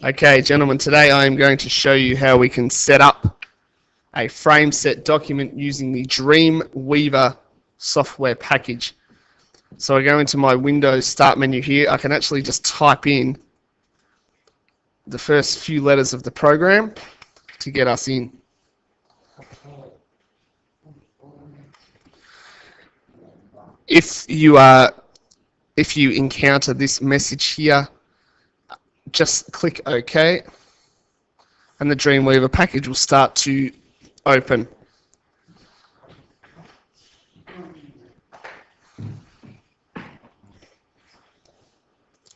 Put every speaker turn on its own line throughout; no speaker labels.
Okay, gentlemen, today I am going to show you how we can set up a Frameset document using the Dreamweaver software package. So I go into my Windows Start menu here. I can actually just type in the first few letters of the program to get us in. If you encounter this message here, just click OK, and the Dreamweaver package will start to open.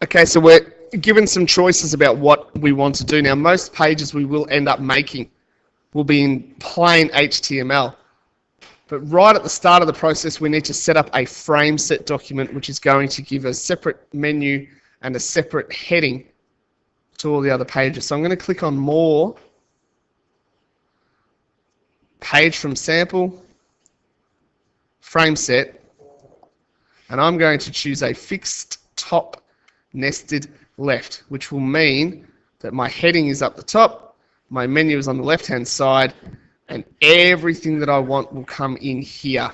Okay, so we're given some choices about what we want to do. Now, most pages we will end up making will be in plain HTML. But right at the start of the process, we need to set up a Frameset document, which is going to give a separate menu and a separate heading to all the other pages. So I'm going to click on More, Page from Sample, Frameset, and I'm going to choose a fixed top nested left, which will mean that my heading is up the top, my menu is on the left hand side, and everything that I want will come in here.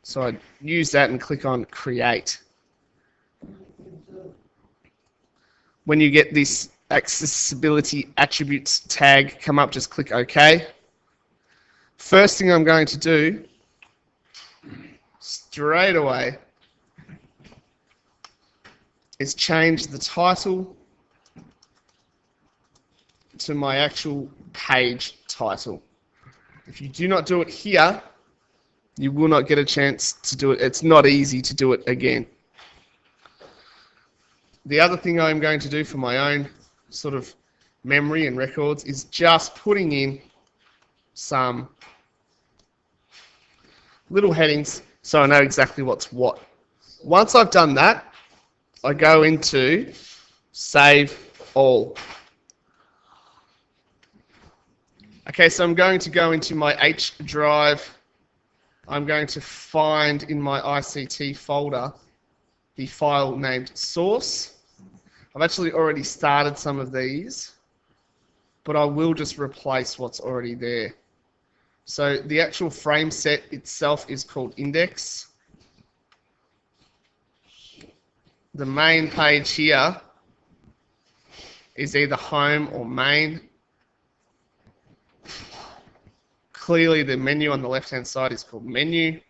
So I use that and click on Create. When you get this accessibility attributes tag come up, just click OK. First thing I'm going to do straight away is change the title to my actual page title. If you do not do it here, you will not get a chance to do it. It's not easy to do it again. The other thing I'm going to do for my own sort of memory and records is just putting in some little headings so I know exactly what's what. Once I've done that, I go into Save All. Okay, so I'm going to go into my H drive. I'm going to find in my ICT folder the file named Source. I've actually already started some of these, but I will just replace what's already there. So the actual Frameset itself is called Index. The main page here is either Home or Main. Clearly the menu on the left hand side is called Menu,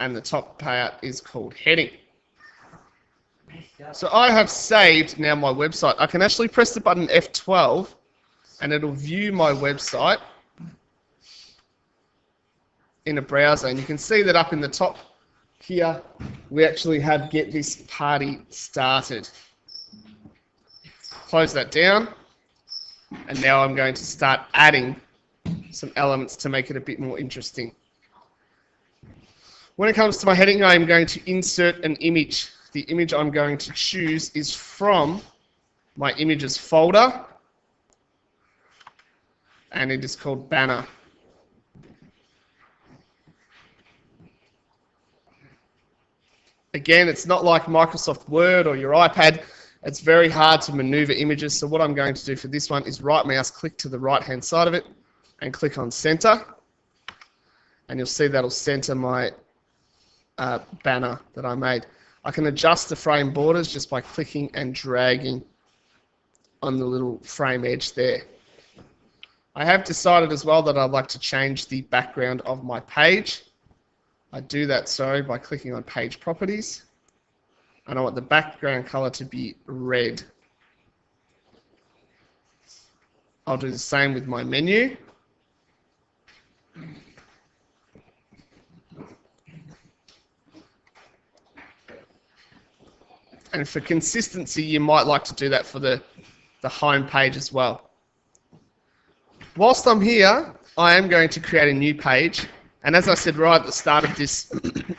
and the top part is called Heading. So I have saved now my website. I can actually press the button F12 and it'll view my website in a browser, and you can see that up in the top here we actually have Get This Party Started. Close that down, and now I'm going to start adding some elements to make it a bit more interesting. When it comes to my heading, I'm going to insert an image. The image I'm going to choose is from my images folder, and it is called Banner. Again, it's not like Microsoft Word or your iPad. It's very hard to maneuver images, so what I'm going to do for this one is right mouse click to the right hand side of it and click on Center, and you'll see that'll center my banner that I made. I can adjust the frame borders just by clicking and dragging on the little frame edge there. I have decided as well that I'd like to change the background of my page. I do that, by clicking on Page Properties, and I want the background color to be red. I'll do the same with my menu. And for consistency, you might like to do that for the home page as well. Whilst I'm here, I am going to create a new page. And as I said right at the start of this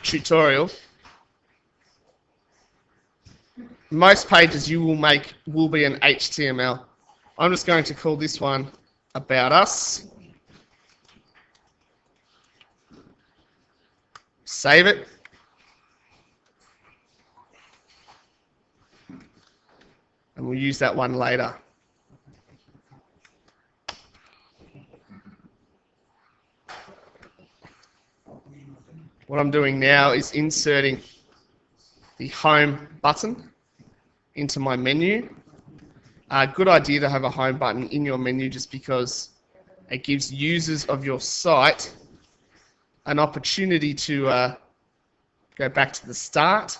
tutorial, most pages you will make will be in HTML. I'm just going to call this one About Us. Save it. And we'll use that one later. What I'm doing now is inserting the home button into my menu. Good idea to have a home button in your menu just because it gives users of your site an opportunity to go back to the start.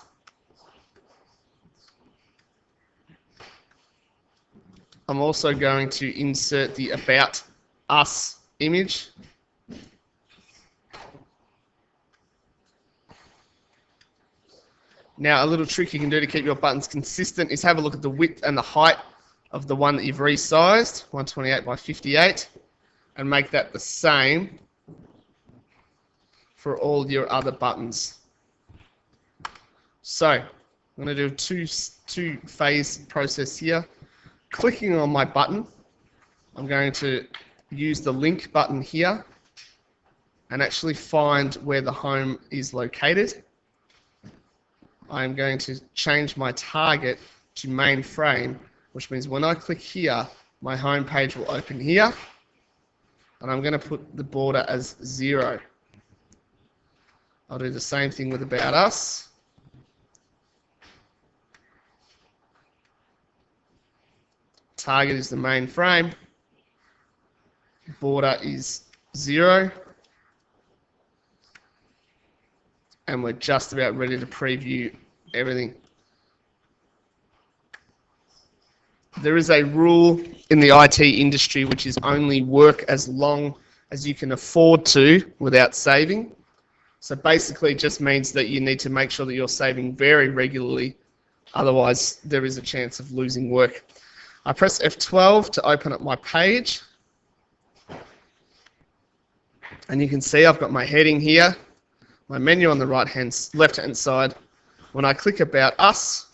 I'm also going to insert the About Us image. Now, a little trick you can do to keep your buttons consistent is have a look at the width and the height of the one that you've resized, 128 by 58, and make that the same for all your other buttons. So, I'm going to do a two-phase process here. Clicking on my button, I'm going to use the link button here and actually find where the home is located. I'm going to change my target to main frame, which means when I click here, my home page will open here, and I'm going to put the border as 0. I'll do the same thing with About Us. Target is the main frame. Border is 0. And we're just about ready to preview everything. There is a rule in the IT industry which is only work as long as you can afford to without saving. So basically it just means that you need to make sure that you're saving very regularly, otherwise there is a chance of losing work. I press F12 to open up my page, and you can see I've got my heading here, my menu on the left-hand side. When I click About Us,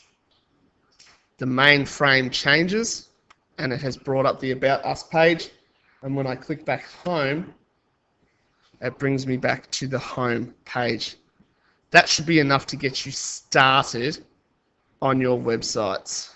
the main frame changes, and it has brought up the About Us page. And when I click back home, it brings me back to the home page. That should be enough to get you started on your websites.